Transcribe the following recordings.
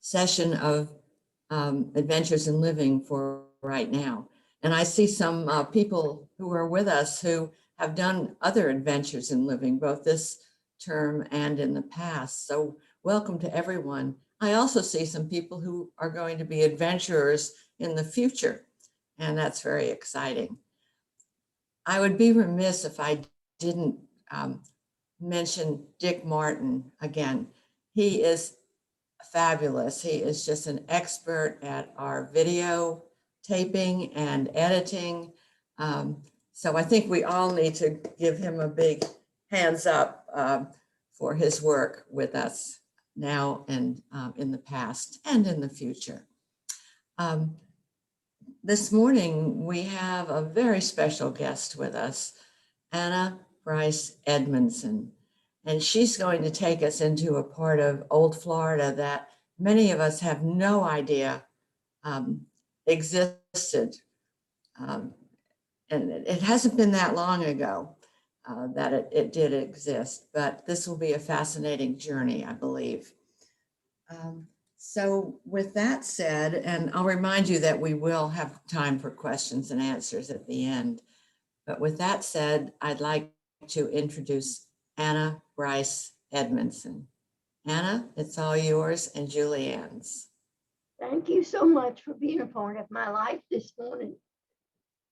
session of Adventures in Living for right now. And I see some people who are with us who have done other Adventures in Living, both this term and in the past. So welcome to everyone. I also see some people who are going to be adventurers in the future, and that's very exciting. I would be remiss if I didn't mention Dick Martin again. He is fabulous. He is just an expert at our video taping and editing. So I think we all need to give him a big hands up for his work with us now and in the past and in the future. This morning, we have a very special guest with us, Anna Bryce Edmonson. And she's going to take us into a part of old Florida that many of us have no idea existed. And it hasn't been that long ago that it did exist, but this will be a fascinating journey, I believe. So with that said, and I'll remind you that we will have time for questions and answers at the end. But with that said, I'd like to introduce Anna Bryce Edmonson. Anna, it's all yours and Julianne's. Thank you so much for being a part of my life this morning.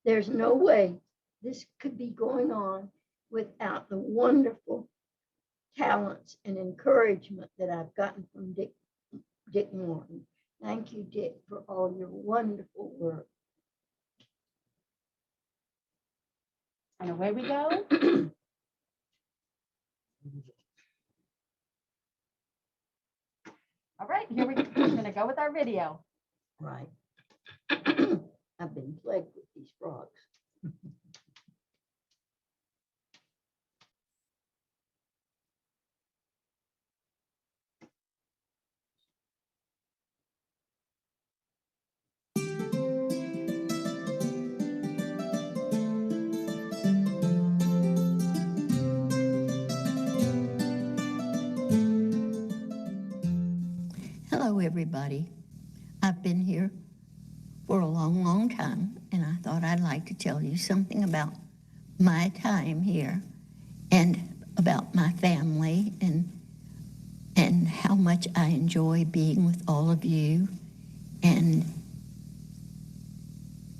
There's no way this could be going on without the wonderful talents and encouragement that I've gotten from Dick Martin. Thank you, Dick, for all your wonderful work. And away we go. All right, here we're going to go with our video. Right. I've been plagued with these frogs. Hello, everybody. I've been here for a long, long time, and I thought I'd like to tell you something about my time here and about my family and how much I enjoy being with all of you and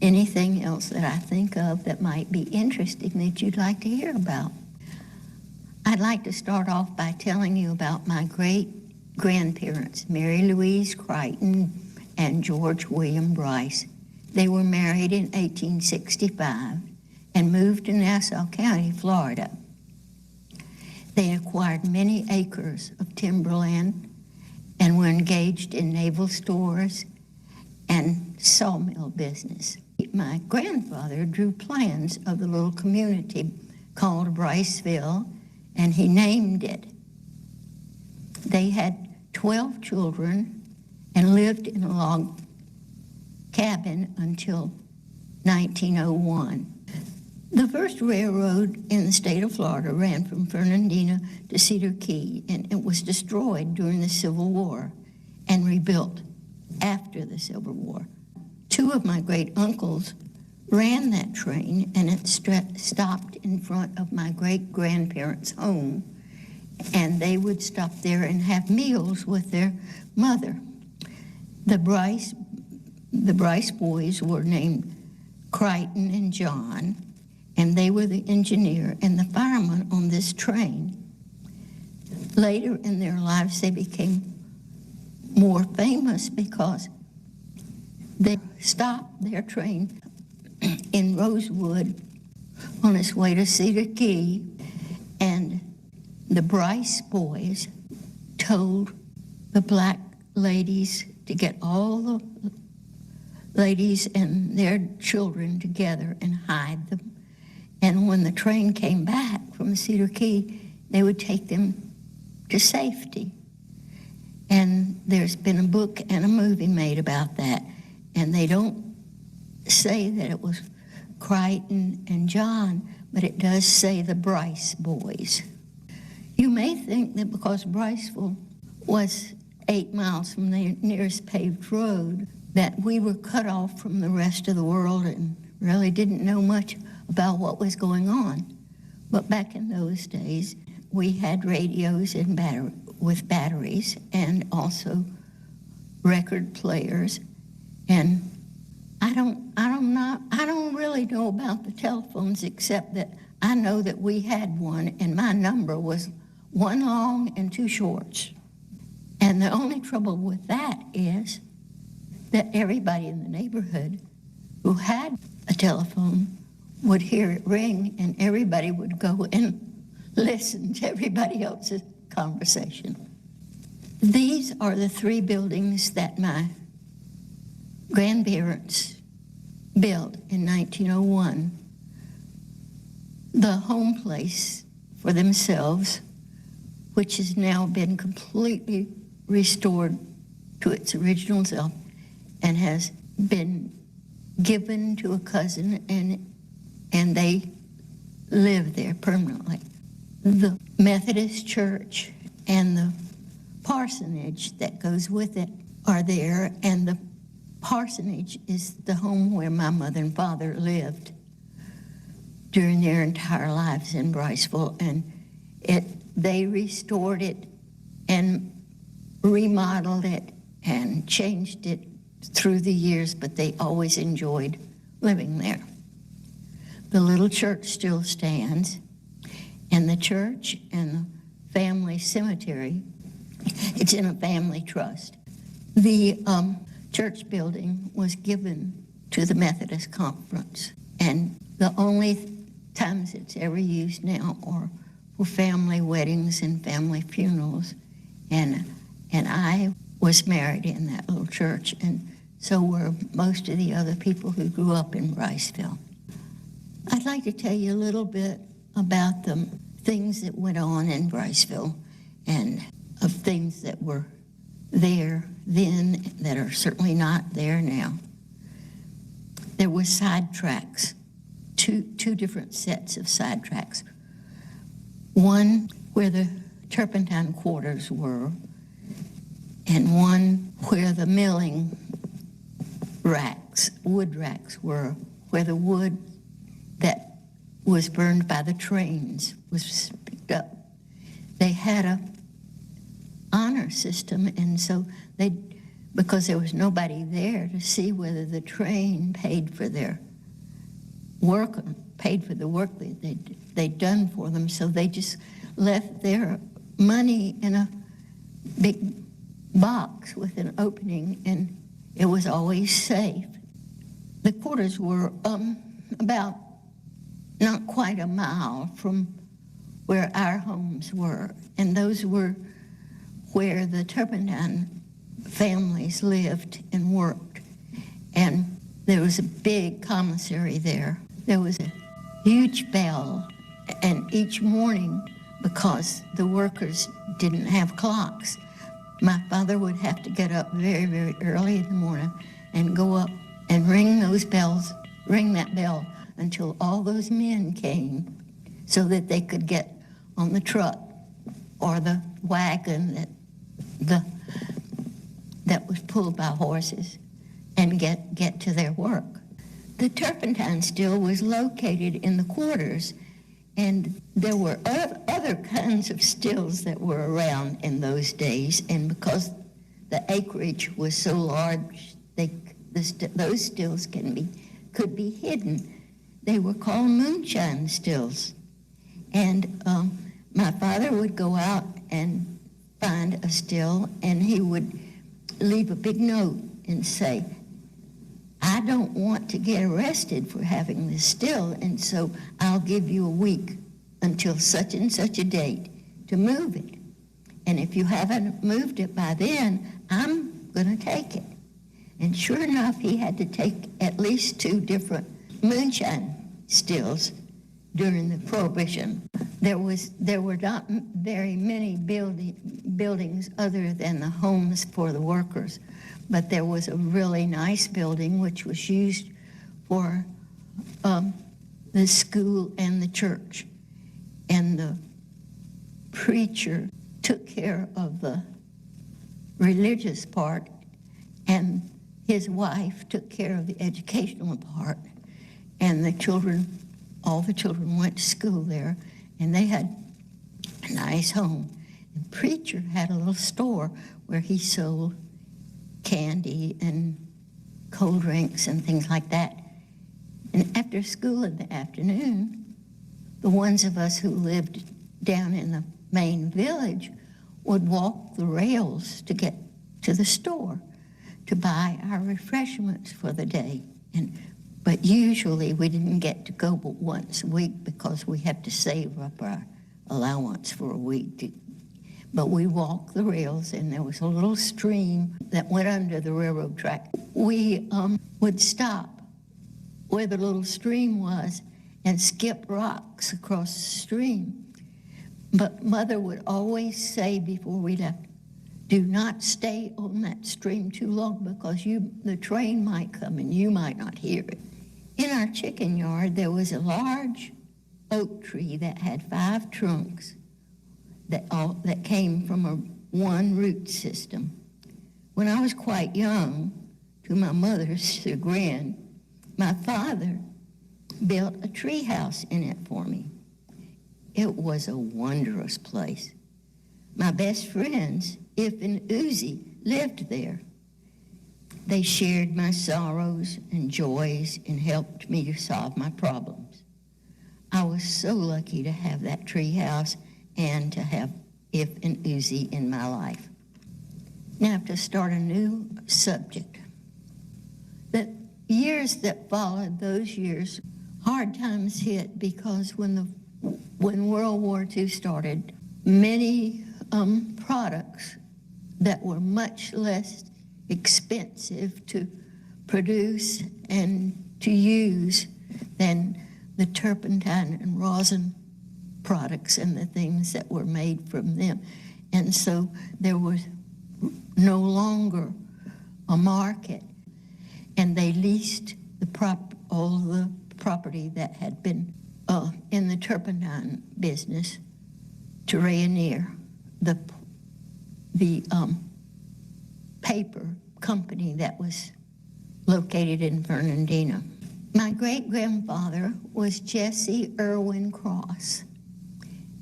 anything else that I think of that might be interesting that you'd like to hear about. I'd like to start off by telling you about my great-grandparents, Mary Louise Crichton and George William Bryce. They were married in 1865 and moved to Nassau County, Florida. They acquired many acres of timberland and were engaged in naval stores and sawmill business. My grandfather drew plans of the little community called Bryceville, and he named it. They had 12 children and lived in a log cabin until 1901. The first railroad in the state of Florida ran from Fernandina to Cedar Key, and it was destroyed during the Civil War and rebuilt after the Civil War. Two of my great-uncles ran that train, and it stopped in front of my great-grandparents' home, and they would stop there and have meals with their mother. The Bryce boys were named Crichton and John, and they were the engineer and the fireman on this train. Later in their lives, they became more famous because they stopped their train in Rosewood on its way to Cedar Key, and the Bryce boys told the black ladies to get all the ladies and their children together and hide them. And when the train came back from Cedar Key, they would take them to safety. And there's been a book and a movie made about that. And they don't say that it was Crichton and John, but it does say the Bryce boys. You may think that because Bryceville was 8 miles from the nearest paved road, that we were cut off from the rest of the world and really didn't know much about what was going on. But back in those days, we had radios and with batteries, and also record players. And I don't really know about the telephones, except that I know that we had one, and my number was 1 long and 2 shorts. And the only trouble with that is that everybody in the neighborhood who had a telephone would hear it ring, and everybody would go and listen to everybody else's conversation. These are the 3 buildings that my grandparents built in 1901. The home place for themselves, which has now been completely restored to its original self and has been given to a cousin, and they live there permanently. The Methodist church and the parsonage that goes with it are there, and the parsonage is the home where my mother and father lived during their entire lives in Bryceville, and they restored it and remodeled it and changed it through the years, but they always enjoyed living there. The little church still stands, and the church and the family cemetery, it's in a family trust. The church building was given to the Methodist Conference, and the only times it's ever used now are for family weddings and family funerals. And I was married in that little church, and so were most of the other people who grew up in Bryceville. I'd like to tell you a little bit about the things that went on in Bryceville, and of things that were there then that are certainly not there now. There were side tracks, two different sets of side tracks. One where the turpentine quarters were, and one where the milling racks, wood racks were, where the wood that was burned by the trains was picked up. They had a honor system, and so because there was nobody there to see whether the train paid for their work, paid for the work they'd done for them, so they just left their money in a big box with an opening, and it was always safe. The quarters were about not quite a mile from where our homes were, and those were where the turpentine families lived and worked. And there was a big commissary there. There was a huge bell, and each morning, because the workers didn't have clocks, my father would have to get up very, very early in the morning and go up and ring that bell until all those men came, so that they could get on the truck or the wagon that was pulled by horses and get to their work. The turpentine still was located in the quarters, and there were other kinds of stills that were around in those days, and because the acreage was so large, those stills could be hidden. They were called moonshine stills. And my father would go out and find a still, and he would leave a big note and say, "I don't want to get arrested for having this still, and so I'll give you a week until such and such a date to move it. And if you haven't moved it by then, I'm going to take it." And sure enough, he had to take at least 2 different moonshine stills during the Prohibition. There were not very many buildings other than the homes for the workers, but there was a really nice building which was used for the school and the church. And the preacher took care of the religious part, and his wife took care of the educational part. And the children, all the children went to school there, and they had a nice home. The preacher had a little store where he sold candy and cold drinks and things like that. And after school in the afternoon, the ones of us who lived down in the main village would walk the rails to get to the store to buy our refreshments for the day. But usually we didn't get to go but once a week because we had to save up our allowance for a week. But we walked the rails, and there was a little stream that went under the railroad track. We would stop where the little stream was and skip rocks across the stream. But Mother would always say before we left, do not stay on that stream too long because the train might come and you might not hear it. In our chicken yard, there was a large oak tree that had 5 trunks that came from one root system. When I was quite young, to my mother's chagrin, my father built a treehouse in it for me. It was a wondrous place. My best friends, If and Uzi, lived there. They shared my sorrows and joys and helped me to solve my problems. I was so lucky to have that treehouse and to have If and Uzi in my life. Now to start a new subject. The years that followed those years, hard times hit because when World War II started, many products that were much less expensive to produce and to use than the turpentine and rosin products and the things that were made from them. And so there was no longer a market, and they leased all the property that had been in the turpentine business to Rayonier, the paper company that was located in Fernandina. My great-grandfather was Jesse Irwin Cross,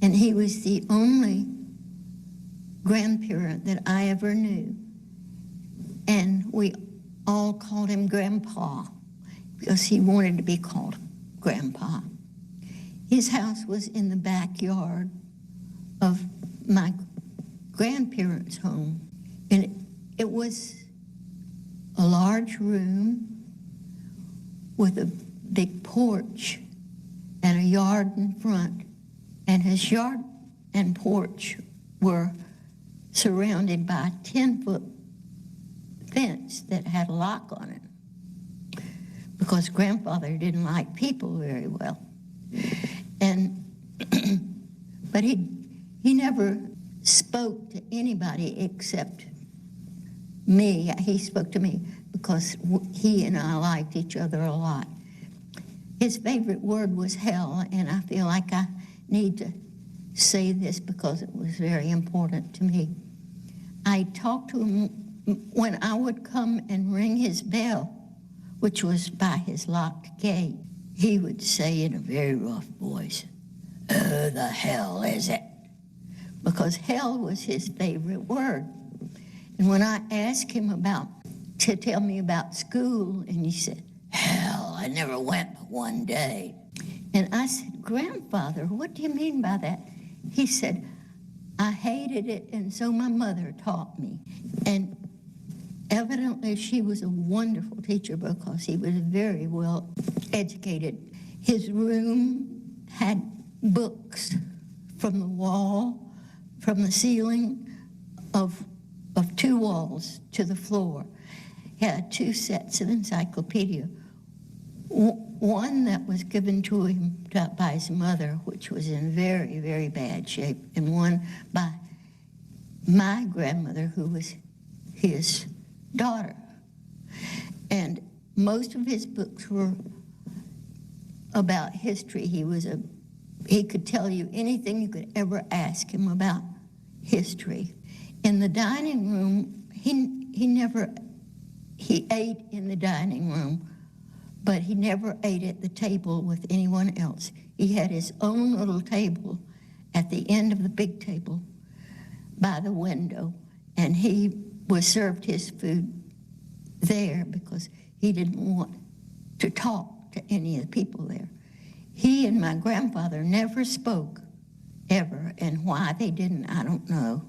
and he was the only grandparent that I ever knew. And we all called him Grandpa because he wanted to be called Grandpa. His house was in the backyard of my grandparents' home, and it was a large room with a big porch and a yard in front, and his yard and porch were surrounded by a 10-foot fence that had a lock on it because grandfather didn't like people very well. And but he never spoke to anybody except me. He spoke to me because he and I liked each other a lot. His favorite word was hell, and I feel like I need to say this because it was very important to me. I talked to him when I would come and ring his bell, which was by his locked gate. He would say in a very rough voice, "Oh, the hell is it?" Because hell was his favorite word. And when I asked him to tell me about school, and he said, "Hell, I never went but one day." And I said, "Grandfather, what do you mean by that?" He said, "I hated it, and so my mother taught me." And evidently she was a wonderful teacher because he was very well educated. His room had books from the wall, from the ceiling of 2 walls to the floor. He had 2 sets of encyclopedia. One that was given to him by his mother, which was in very, very bad shape, and one by my grandmother, who was his daughter. And most of his books were about history. He could tell you anything you could ever ask him about history. In the dining room, he ate in the dining room, but he never ate at the table with anyone else. He had his own little table at the end of the big table by the window, and he was served his food there because he didn't want to talk to any of the people there. He and my grandfather never spoke, ever, and why they didn't, I don't know.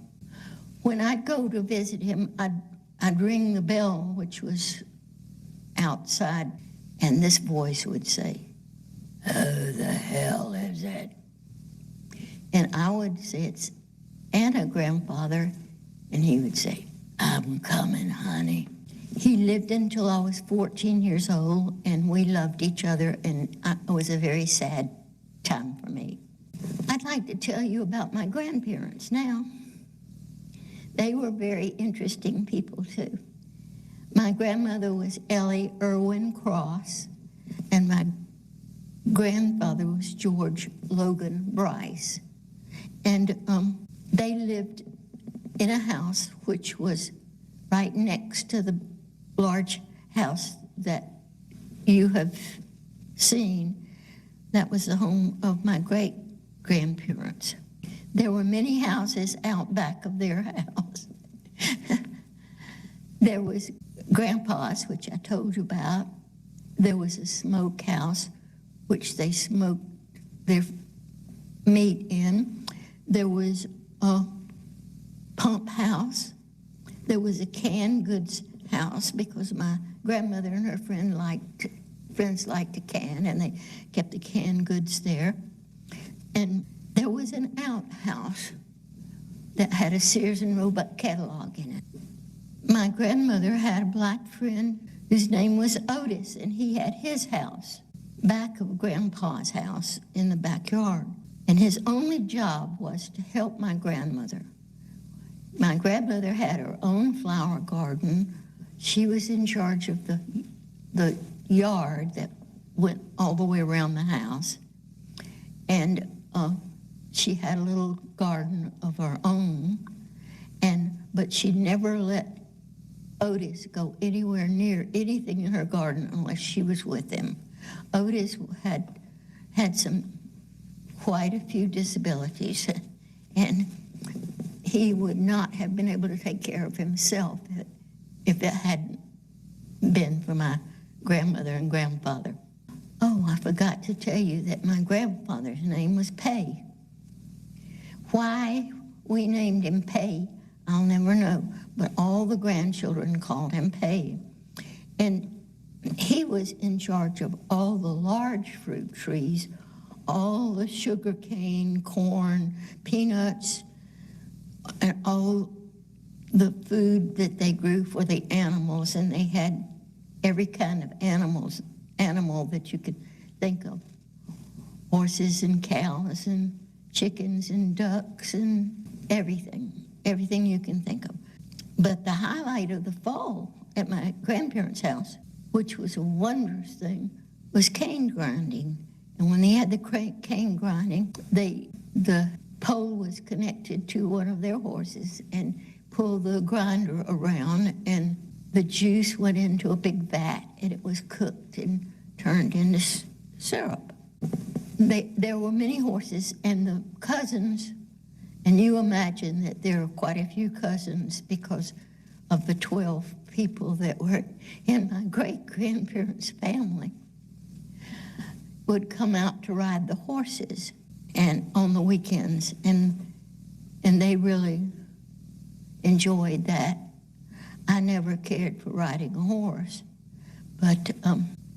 When I'd go to visit him, I'd ring the bell, which was outside, and this voice would say, "Who the hell is it?" And I would say, "It's Anna, grandfather," and he would say, "I'm coming, honey." He lived until I was 14 years old, and we loved each other, and it was a very sad time for me. I'd like to tell you about my grandparents now. They were very interesting people, too. My grandmother was Ellie Irwin Cross, and my grandfather was George Logan Bryce. And they lived in a house which was right next to the large house that you have seen. That was the home of my great-grandparents. There were many houses out back of their house. There was Grandpa's, which I told you about. There was a smokehouse, which they smoked their meat in. There was a pump house. There was a canned goods house because my grandmother and her friends liked to can, and they kept the canned goods there. And there was an outhouse that had a Sears and Roebuck catalog in it. My grandmother had a black friend whose name was Otis, and he had his house back of Grandpa's house in the backyard. And his only job was to help my grandmother. My grandmother had her own flower garden. She was in charge of the yard that went all the way around the house. And she had a little garden of her own, but she never let Otis go anywhere near anything in her garden unless she was with him. Otis had quite a few disabilities, and he would not have been able to take care of himself if it hadn't been for my grandmother and grandfather. Oh, I forgot to tell you that my grandfather's name was Pay. Why we named him Pay, I'll never know, but all the grandchildren called him Pay. And he was in charge of all the large fruit trees, all the sugar cane, corn, peanuts, and all the food that they grew for the animals. And they had every kind of animal that you could think of. Horses and cows and chickens and ducks and everything you can think of. But the highlight of the fall at my grandparents' house, which was a wondrous thing, was cane grinding. And when they had the cane grinding, the pole was connected to one of their horses and pulled the grinder around, and the juice went into a big vat, and it was cooked and turned into syrup. There were many horses, and the cousins, and you imagine that there are quite a few cousins because of the 12 people that were in my great-grandparents' family, would come out to ride the horses and on the weekends, and they really enjoyed that. I never cared for riding a horse, but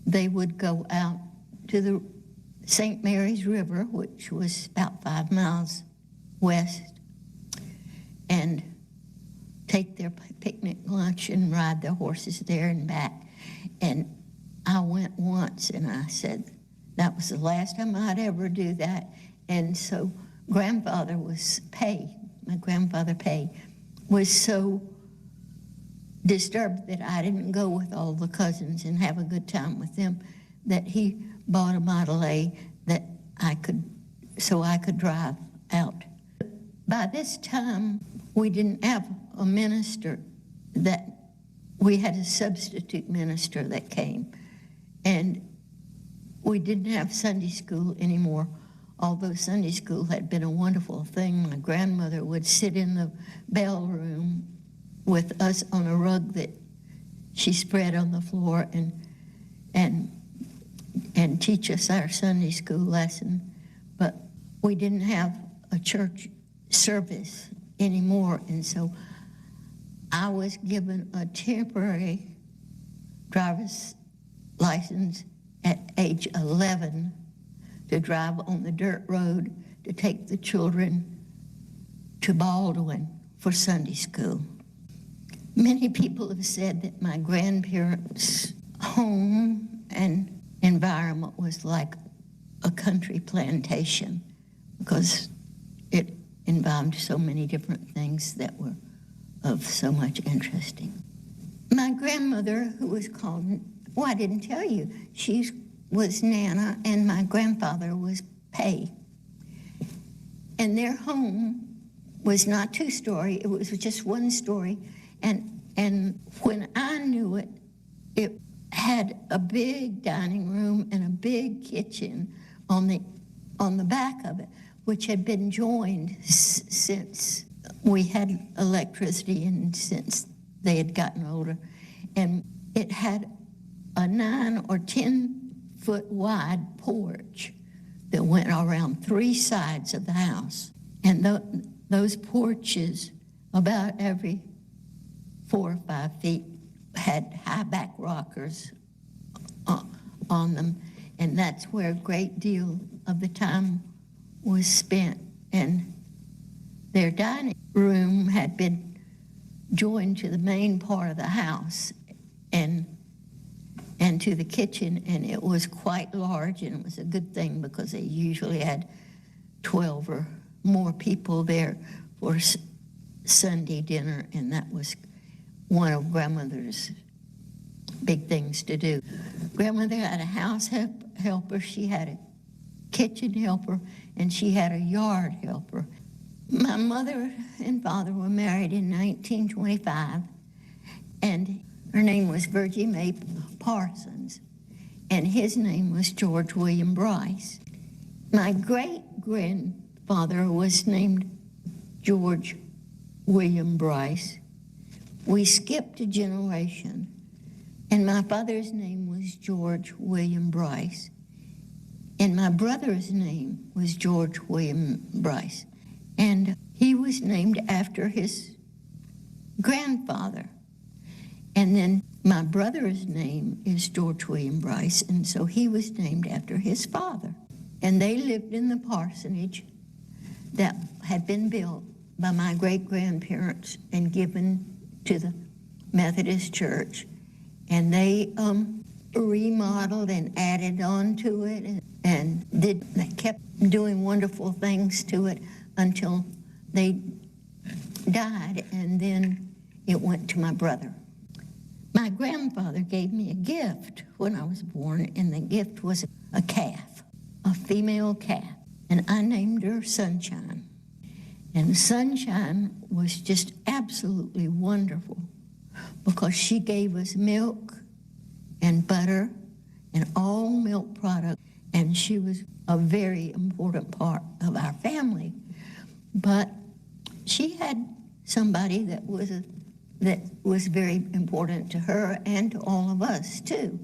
they would go out to the St. Mary's River, which was about 5 miles west, and take their picnic lunch and ride their horses there and back. And I went once, and I said that was the last time I'd ever do that. And so my grandfather Pay, was so disturbed that I didn't go with all the cousins and have a good time with them, that he bought a Model A so I could drive out. By this time, we didn't have a minister that we had a substitute minister that came, and we didn't have Sunday school anymore. Although Sunday school had been a wonderful thing, my grandmother would sit in the bell room with us on a rug that she spread on the floor and teach us our Sunday school lesson. But we didn't have a church service anymore, and so I was given a temporary driver's license at age 11 to drive on the dirt road to take the children to Baldwin for Sunday school. Many people have said that my grandparents' home and environment was like a country plantation because it involved so many different things that were of so much interesting. My grandmother, who was called, well, I didn't tell you, she was Nana and my grandfather was Pay. And their home was not two-story, it was just one story. And when I knew it, it had a big dining room and a big kitchen on the back of it, which had been joined since we had electricity and since they had gotten older. And it had a 9 or 10 foot wide porch that went around 3 sides of the house. And those porches, about every 4 or 5 feet, had high back rockers on them. And that's where a great deal of the time was spent. And their dining room had been joined to the main part of the house and to the kitchen, and it was quite large, and it was a good thing because they usually had 12 or more people there for Sunday dinner, and that was one of grandmother's big things to do. Grandmother had a house helper, she had a kitchen helper, and she had a yard helper. My mother and father were married in 1925, and her name was Virgie Mae Parsons, and his name was George William Bryce. My great-grandfather was named George William Bryce. We skipped a generation, and my father's name was George William Bryce, and my brother's name was George William Bryce, and he was named after his grandfather. And then my brother's name is George William Bryce, and so he was named after his father. And they lived in the parsonage that had been built by my great-grandparents and given to the Methodist Church. And they remodeled and added on to it, and they kept doing wonderful things to it until they died, and then it went to my brother. My grandfather gave me a gift when I was born, and the gift was a calf, a female calf, and I named her Sunshine. And Sunshine was just absolutely wonderful because she gave us milk and butter and all milk products, and she was a very important part of our family. But she had somebody that was very important to her and to all of us too,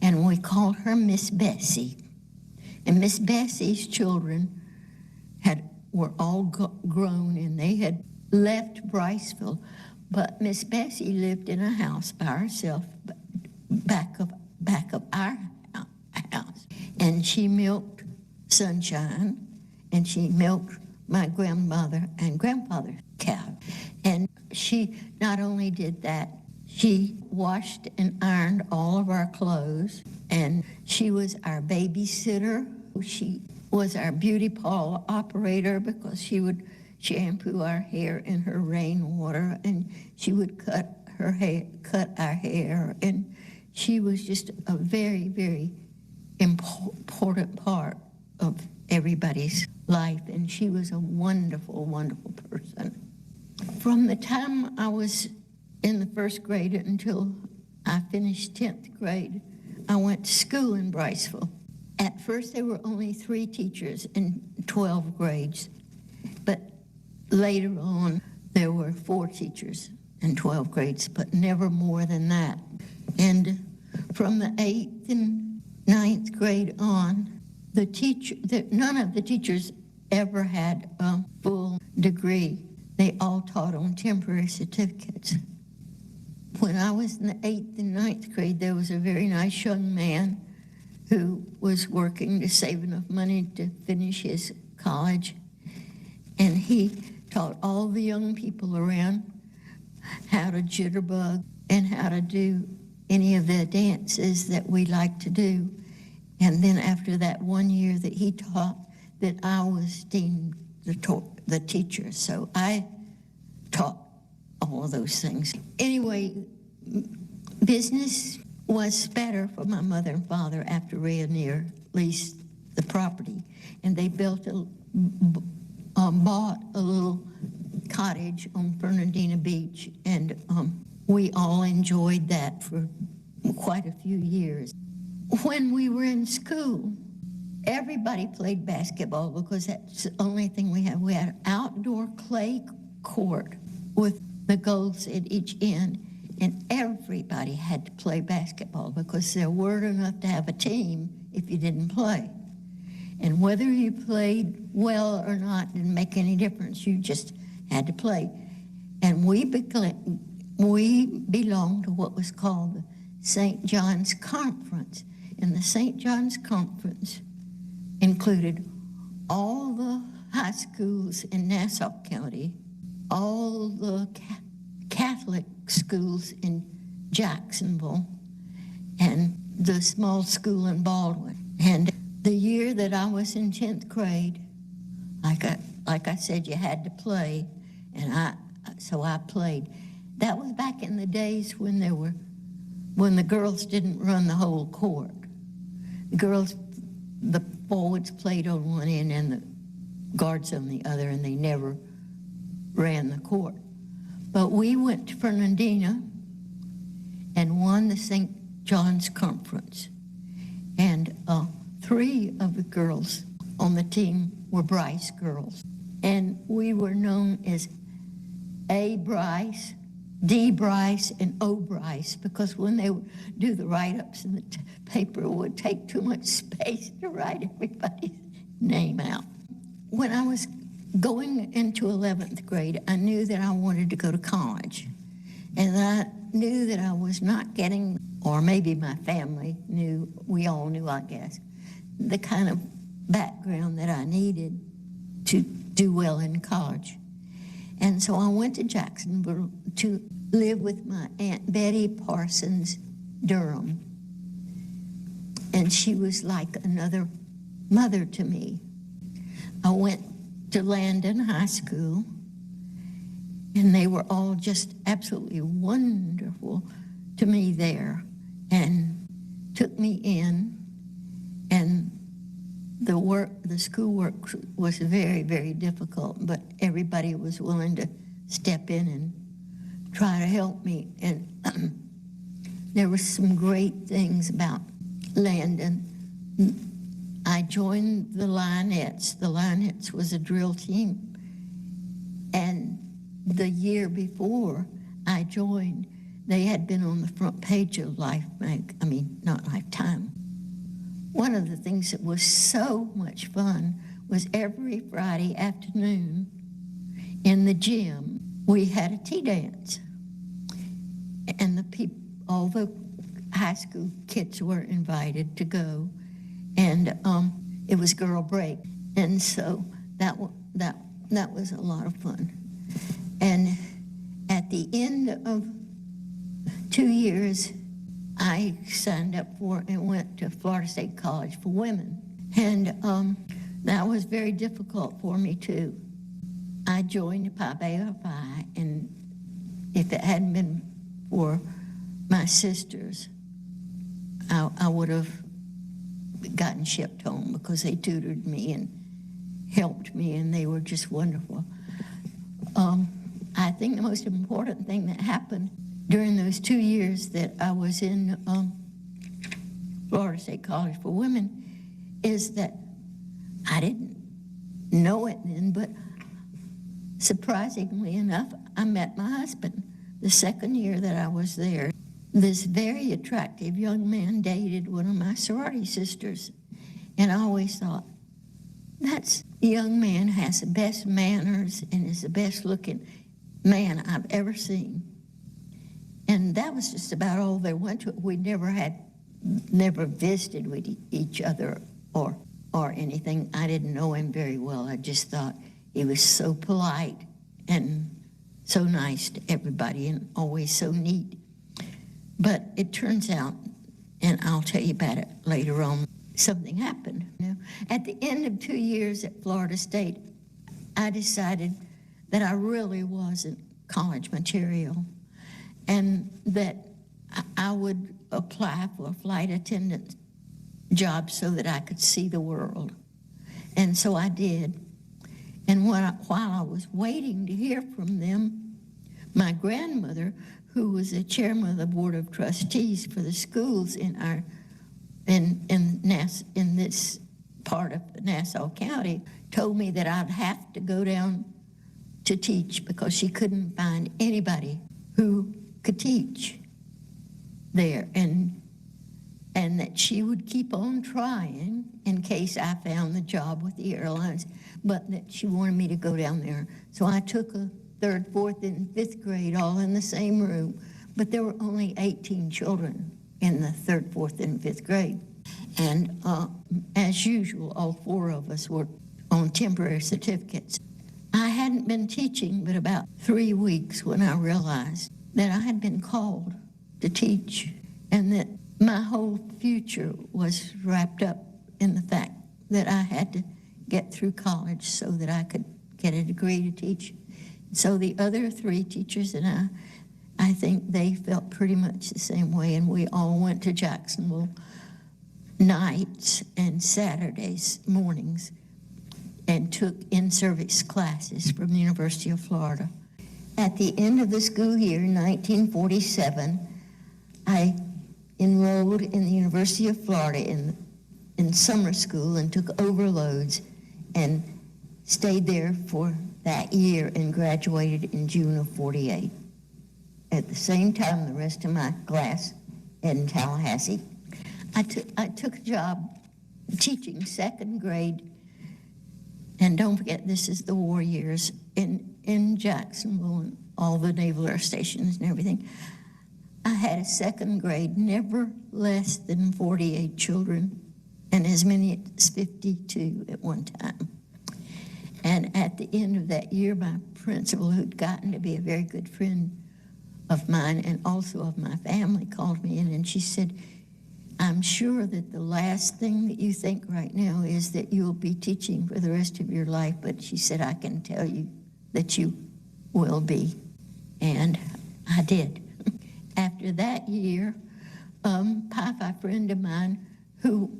and we called her Miss Bessie. And Miss Bessie's children were all grown, and they had left Bryceville, but Miss Bessie lived in a house by herself back of our house, and she milked Sunshine, and she milked my grandmother and grandfather's cow. And she not only did that, she washed and ironed all of our clothes, and she was our babysitter. She was our beauty parlor operator because she would shampoo our hair in her rainwater, and she would cut our hair, and she was just a very, very important part of everybody's life, and she was a wonderful, wonderful person. From the time I was in the first grade until I finished 10th grade. I went to school in Bryceville. At first, there were only 3 teachers in 12 grades, but later on, there were 4 teachers in 12 grades, but never more than that. And from the 8th and 9th grade on, none of the teachers ever had a full degree. They all taught on temporary certificates. When I was in the 8th and 9th grade, there was a very nice young man who was working to save enough money to finish his college. And he taught all the young people around how to jitterbug and how to do any of the dances that we like to do. And then after that 1 year that he taught, that I was deemed the teacher. So I taught all of those things. Anyway, business was better for my mother and father after Rayonier leased the property. And they bought a little cottage on Fernandina Beach, and we all enjoyed that for quite a few years. When we were in school, everybody played basketball because that's the only thing we had. We had an outdoor clay court with the goals at each end, and everybody had to play basketball because there weren't enough to have a team if you didn't play. And whether you played well or not didn't make any difference. You just had to play. And we belonged to what was called the St. John's Conference. And the St. John's Conference included all the high schools in Nassau County, all the Catholic schools in Jacksonville, and the small school in Baldwin. And the year that I was in 10th grade, like I said, you had to play, and so I played. That was back in the days when the girls didn't run the whole court. The forwards played on one end and the guards on the other, and they never ran the court. But we went to Fernandina and won the St. John's Conference. And 3 of the girls on the team were Bryce girls. And we were known as A. Bryce, D. Bryce, and O. Bryce, because when they would do the write-ups in the paper, it would take too much space to write everybody's name out. When I was going into 11th grade, I knew that I wanted to go to college. And I knew that I was not getting, or maybe my family knew, we all knew, I guess, the kind of background that I needed to do well in college. And so I went to Jacksonville to live with my Aunt Betty Parsons Durham. And she was like another mother to me. I went to Landon High School, and they were all just absolutely wonderful to me there, and took me in. And the schoolwork was very, very difficult, but everybody was willing to step in and try to help me. And there were some great things about Landon. I joined the Lionettes. The Lionettes was a drill team. And the year before I joined, they had been on the front page of not Lifetime. One of the things that was so much fun was every Friday afternoon in the gym, we had a tea dance. And all the high school kids were invited to go. And it was girl break. And so that was a lot of fun. And at the end of 2 years, I signed up for and went to Florida State College for Women. And that was very difficult for me too. I joined Pi Beta Phi, and if it hadn't been for my sisters, I would have gotten shipped home because they tutored me and helped me, and they were just wonderful. I think the most important thing that happened during those 2 years that I was in Florida State College for Women is that I didn't know it then, but surprisingly enough, I met my husband the second year that I was there. This very attractive young man dated one of my sorority sisters, and I always thought, that's a young man who has the best manners and is the best looking man I've ever seen. And that was just about all there went to it. We never visited with each other or anything. I didn't know him very well. I just thought he was so polite and so nice to everybody and always so neat. But it turns out, and I'll tell you about it later on, something happened. At the end of 2 years at Florida State, I decided that I really wasn't college material and that I would apply for a flight attendant job so that I could see the world. And so I did. And while I was waiting to hear from them, my grandmother, who was the chairman of the Board of Trustees for the schools in this part of Nassau County, told me that I'd have to go down to teach because she couldn't find anybody who could teach there, and that she would keep on trying in case I found the job with the airlines, but that she wanted me to go down there. So I took a third, fourth, and fifth grade all in the same room, but there were only 18 children in the third, fourth, and fifth grade. And as usual, all four of us were on temporary certificates. I hadn't been teaching but about 3 weeks when I realized that I had been called to teach and that my whole future was wrapped up in the fact that I had to get through college so that I could get a degree to teach. So the other 3 teachers and I think they felt pretty much the same way, and we all went to Jacksonville nights and Saturdays mornings and took in-service classes from the University of Florida. At the end of the school year, 1947, I enrolled in the University of Florida in summer school and took overloads and stayed there for that year and graduated in June of 48. At the same time, the rest of my class in Tallahassee. I took a job teaching second grade, and don't forget this is the war years, in Jacksonville and all the Naval Air Stations and everything. I had a second grade, never less than 48 children, and as many as 52 at one time. And at the end of that year, my principal, who'd gotten to be a very good friend of mine and also of my family, called me in and she said, I'm sure that the last thing that you think right now is that you'll be teaching for the rest of your life, but she said, I can tell you that you will be. And I did. After that year, a friend of mine who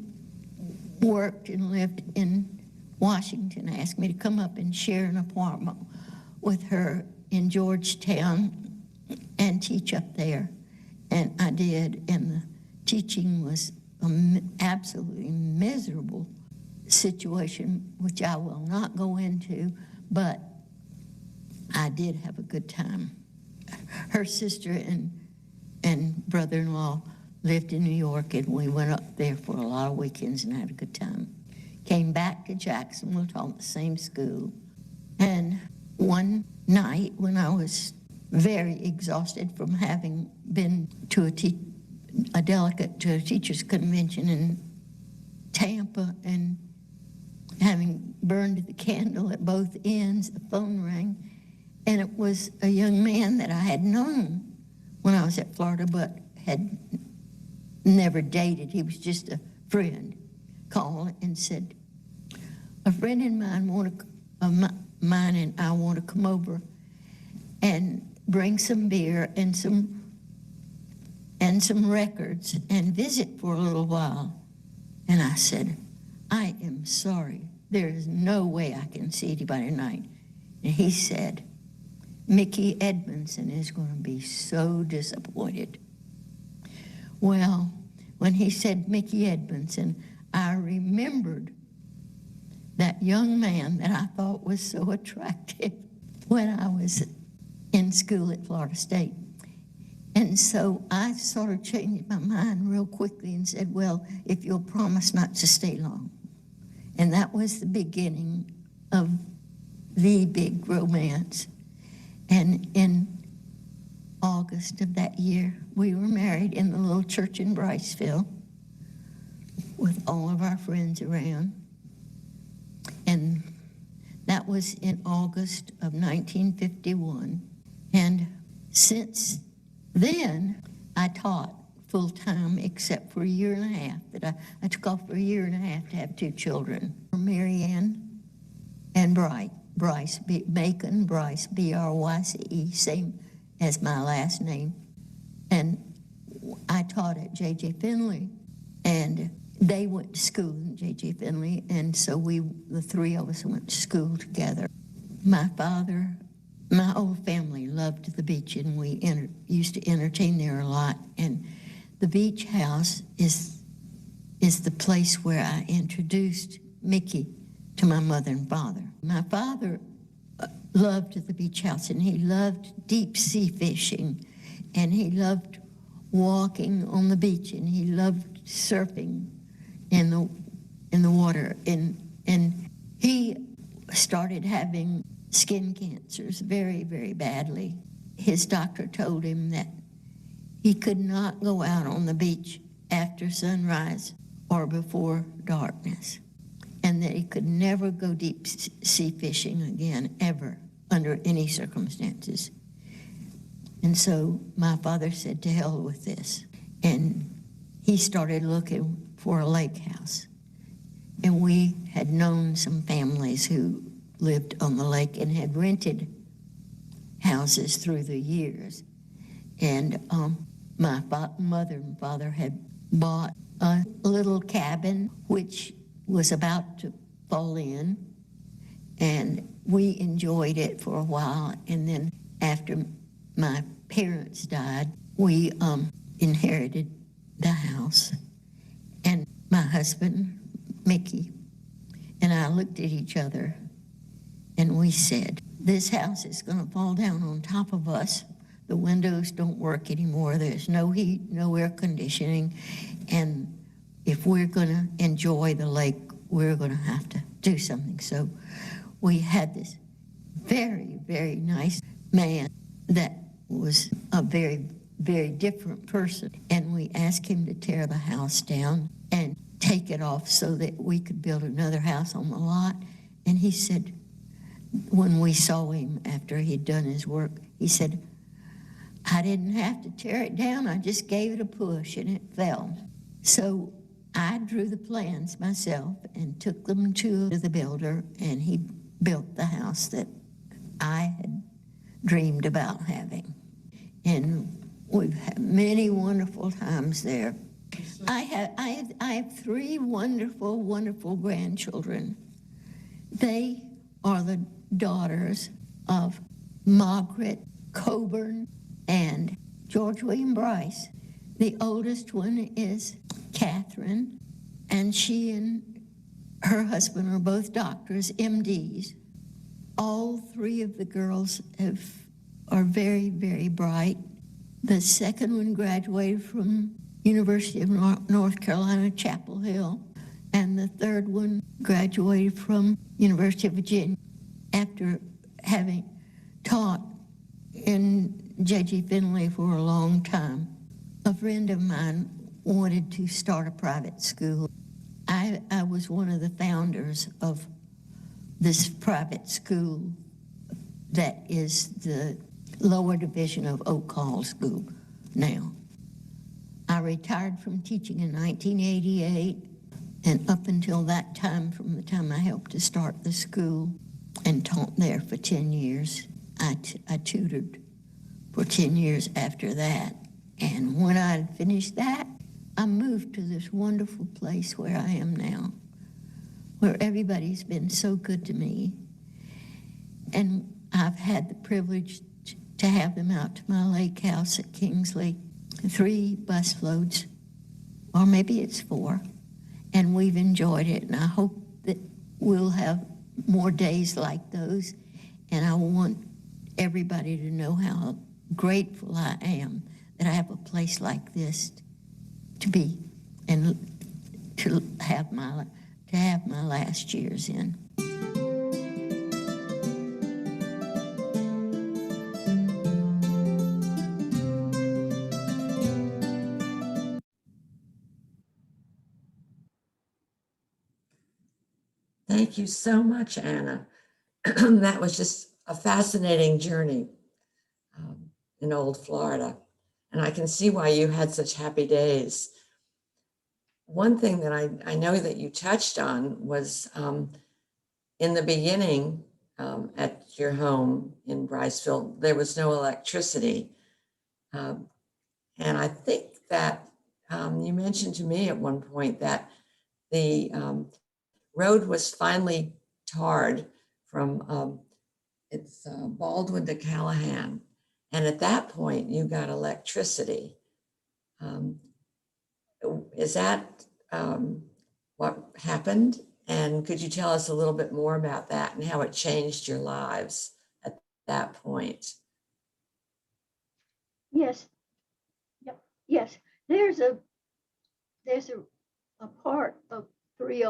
worked and lived in Washington asked me to come up and share an apartment with her in Georgetown and teach up there. And I did, and the teaching was an absolutely miserable situation, which I will not go into, but I did have a good time. Her sister and brother-in-law lived in New York, and we went up there for a lot of weekends and had a good time. Came back to Jacksonville, taught the same school, and one night when I was very exhausted from having been to a delegate to a teachers' convention in Tampa and having burned the candle at both ends, the phone rang, and it was a young man that I had known when I was at Florida but had never dated. He was just a friend. Called and said, a friend of mine and I want to come over and bring some beer and some records and visit for a little while. And I said, I am sorry. There is no way I can see anybody tonight. And he said, Mickey Edmonson is going to be so disappointed. Well, when he said Mickey Edmonson, I remembered that young man that I thought was so attractive when I was in school at Florida State. And so I sort of changed my mind real quickly and said, well, if you'll promise not to stay long. And that was the beginning of the big romance. And in August of that year, we were married in the little church in Bryceville with all of our friends around. And that was in August of 1951. And since then, I taught full-time except for a year and a half. I took off for a year and a half to have 2 children, Mary Ann and Bryce, Bacon, Bryce, B-R-Y-C-E, same as my last name. And I taught at J.J. Finley, and they went to school in J.J. Finley, and so the 3 of us went to school together. My whole family loved the beach, and we used to entertain there a lot. And the beach house is the place where I introduced Mickey to my mother and father. My father loved the beach house, and he loved deep sea fishing, and he loved walking on the beach, and he loved surfing in the water. And he started having skin cancers very, very badly. His doctor told him that he could not go out on the beach after sunrise or before darkness, and that he could never go deep sea fishing again, ever, under any circumstances. And so my father said, to hell with this. And he started looking for a lake house. And we had known some families who lived on the lake and had rented houses through the years. And my mother and father had bought a little cabin which was about to fall in, and we enjoyed it for a while. And then after my parents died, we inherited the house. And my husband, Mickey, and I looked at each other and we said, this house is going to fall down on top of us. The windows don't work anymore. There's no heat, no air conditioning. And if we're going to enjoy the lake, we're going to have to do something. So we had this very, very nice man that was a very, very different person. And we asked him to tear the house down and take it off so that we could build another house on the lot. And he said, when we saw him after he'd done his work, he said, I didn't have to tear it down. I just gave it a push and it fell. So I drew the plans myself and took them to the builder, and he built the house that I had dreamed about having. And we've had many wonderful times there. I have 3 wonderful, wonderful grandchildren. They are the daughters of Margaret Coburn and George William Bryce. The oldest one is Catherine, and she and her husband are both doctors, MDs. All 3 of the girls are very, very bright. The second one graduated from University of North Carolina, Chapel Hill, and the third one graduated from University of Virginia. After having taught in J.J. Finley for a long time, a friend of mine wanted to start a private school. I was one of the founders of this private school that is the lower division of Oak Hall School now. I retired from teaching in 1988, and up until that time, from the time I helped to start the school and taught there for 10 years, I tutored for 10 years after that. And when I had finished that, I moved to this wonderful place where I am now, where everybody's been so good to me. And I've had the privilege to have them out to my lake house at Kingsley. 3 busloads, or maybe it's 4, and we've enjoyed it, and I hope that we'll have more days like those, and I want everybody to know how grateful I am that I have a place like this to be and to have my last years in. Thank you so much, Anna. That was just a fascinating journey in old Florida. And I can see why you had such happy days. One thing that I know that you touched on was in the beginning at your home in Bryceville, there was no electricity. And I think that you mentioned to me at one point that the road was finally tarred from it's Baldwin to Callahan. And at that point, you got electricity. Is that what happened? And could you tell us a little bit more about that and how it changed your lives at that point? Yes. Yep. Yes. There's a part of 30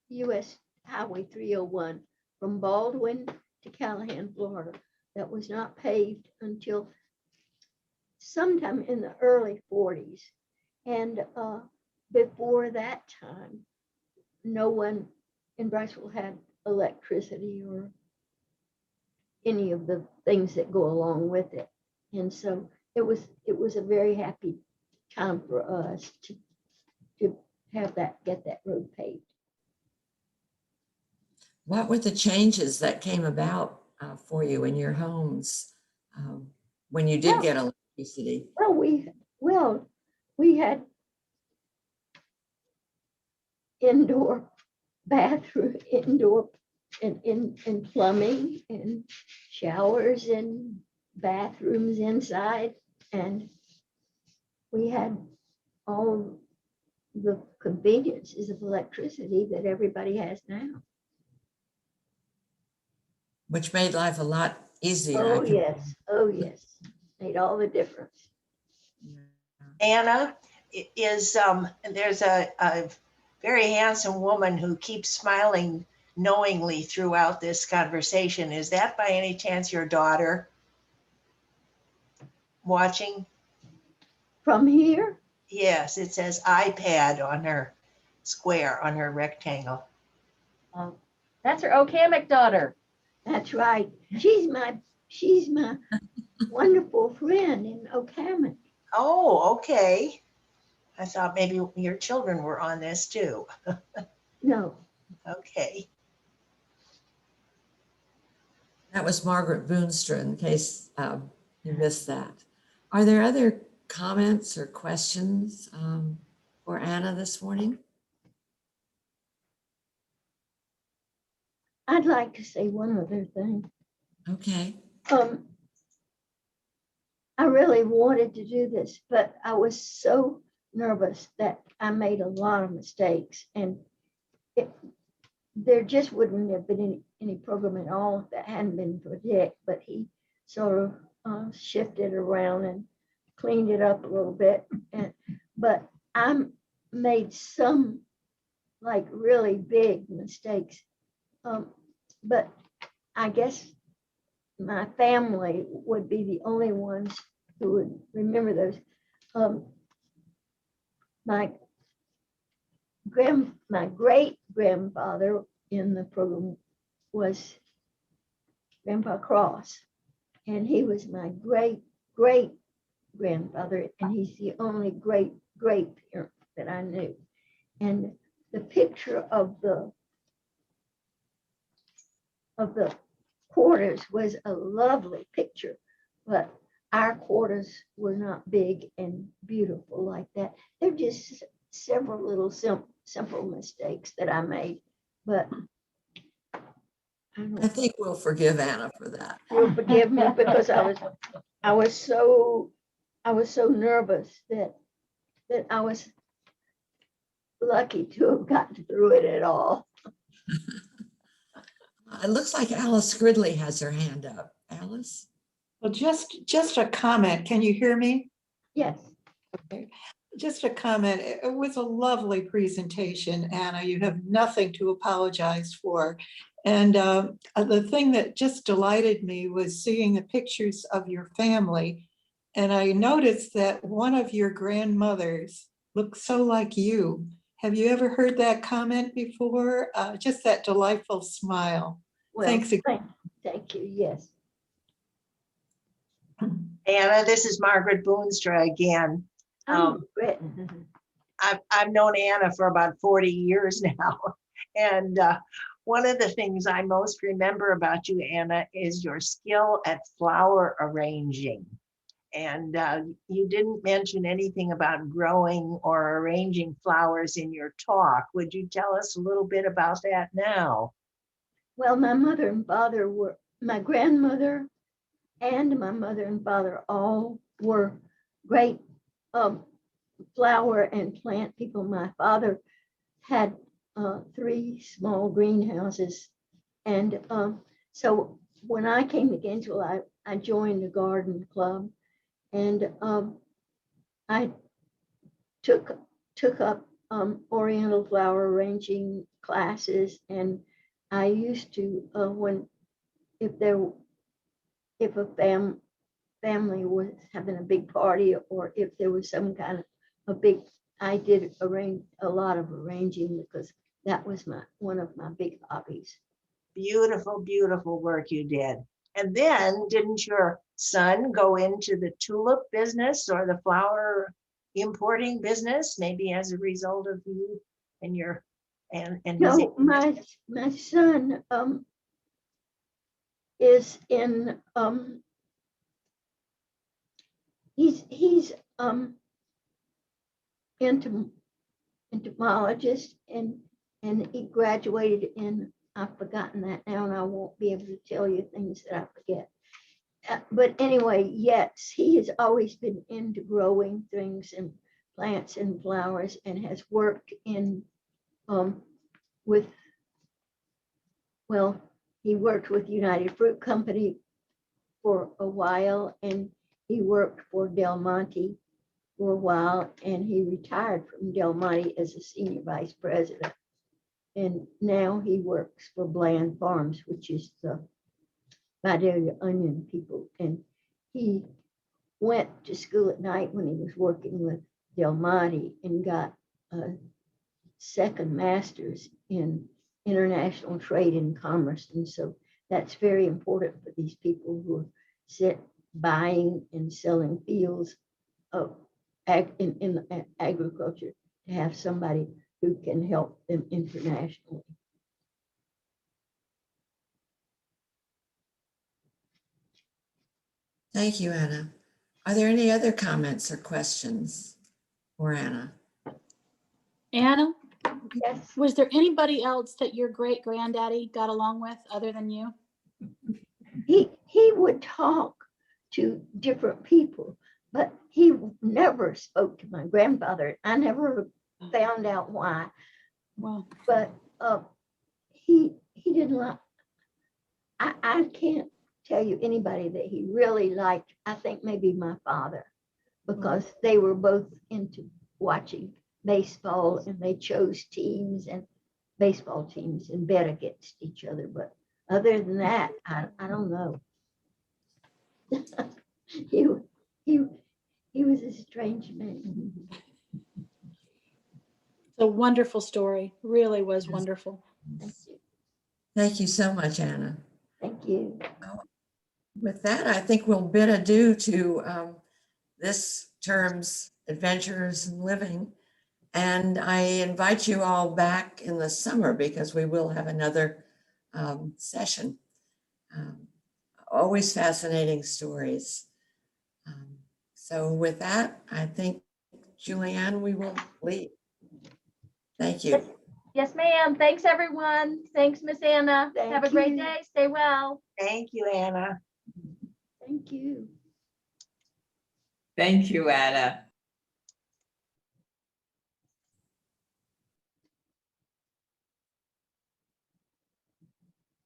US Highway 301 from Baldwin to Callahan, Florida, that was not paved until sometime in the early 40s. And before that time, no one in Bryceville had electricity or any of the things that go along with it. And so it was a very happy time for us to have get that road paved. What were the changes that came about for you in your homes when you did get electricity? Well, we had indoor bathroom, indoor and plumbing and showers and bathrooms inside, and we had all the conveniences of electricity that everybody has now. Which made life a lot easier. Oh, yes. Oh, yes. Made all the difference. Anna, there's a very handsome woman who keeps smiling knowingly throughout this conversation. Is that by any chance your daughter watching? From here? Yes, it says iPad on her square, on her rectangle. That's her Okamic daughter. That's right. She's my wonderful friend in Okamic. Oh, okay. I thought maybe your children were on this too. No. Okay. That was Margaret Boonstra, in case you missed that. Are there other comments or questions for Anna this morning? I'd like to say one other thing. Okay. I really wanted to do this, but I was so nervous that I made a lot of mistakes, and there just wouldn't have been any program at all if that hadn't been for Dick, but he sort of shifted around and cleaned it up a little bit. But I made some like really big mistakes. But I guess my family would be the only ones who would remember those. My great grandfather in the program was Grandpa Cross, and he was my great grandfather, and he's the only great parent that I knew. And the picture of the quarters was a lovely picture, but our quarters were not big and beautiful like that. They're just several little simple mistakes that I made, but I I don't, think we'll forgive Anna for that. you'll forgive me because I was so nervous that I was lucky to have gotten through it at all. It looks like Alice Gridley has her hand up. Alice? Well, just a comment. Can you hear me? Yes. Okay. Just a comment. It was a lovely presentation, Anna. You have nothing to apologize for. And the thing that just delighted me was seeing the pictures of your family. And I noticed that one of your grandmothers looks so like you. Have you ever heard that comment before? Just that delightful smile. Well, Thanks again. thank you. Yes. Anna, this is Margaret Boonstra again. I'm regretting. I've known Anna for about 40 years now. And one of the things I most remember about you, Anna, is your skill at flower arranging. And you didn't mention anything about growing or arranging flowers in your talk. Would you tell us a little bit about that now? Well, my mother and father were, my grandmother and my mother and father all were great flower and plant people. My father had 3 small greenhouses. And so when I came to Gainesville, I joined the garden club, and I took up Oriental flower arranging classes. And I used to, if a family was having a big party, or if there was some kind of a big, I did arrange a lot of arranging because that was one of my big hobbies. Beautiful, beautiful work you did. And then didn't your son go into the tulip business or the flower importing business, maybe as a result of you and your and his No, my son is in he's entomologist, and he graduated in, I've forgotten that now, and I won't be able to tell you things that I forget. But anyway, yes, he has always been into growing things and plants and flowers, and has worked in with, well, he worked with United Fruit Company for a while, and he worked for Del Monte for a while, and he retired from Del Monte as a senior vice president. And now he works for Bland Farms, which is the Vidalia onion people. And he went to school at night when he was working with Del Monte, and got a second master's in international trade and commerce. And so that's very important for these people who are buying and selling fields of in agriculture, to have somebody who can help them internationally. Thank you, Anna. Are there any other comments or questions for Anna? Anna, Yes. was there anybody else that your great granddaddy got along with other than you? He would talk to different people, but he never spoke to my grandfather. I never found out why, Well, but he didn't like, I can't tell you anybody that he really liked. I think maybe my father, because they were both into watching baseball, and they chose teams and baseball teams and bet against each other. But other than that, I don't know. he was a strange man. it's a wonderful story. Really was wonderful. Thank you. Thank you so much, Anna. Thank you. With that, I think we'll bid adieu to this term's Adventures in Living. And I invite you all back in the summer, because we will have another session. Always fascinating stories. So with that, I think, Julianne, we will leave. Thank you. Yes, ma'am. Thanks, everyone. Thanks, Miss Anna. Thank Have a great you. day. Stay well. Thank you, Anna. Thank you. Thank you, Anna.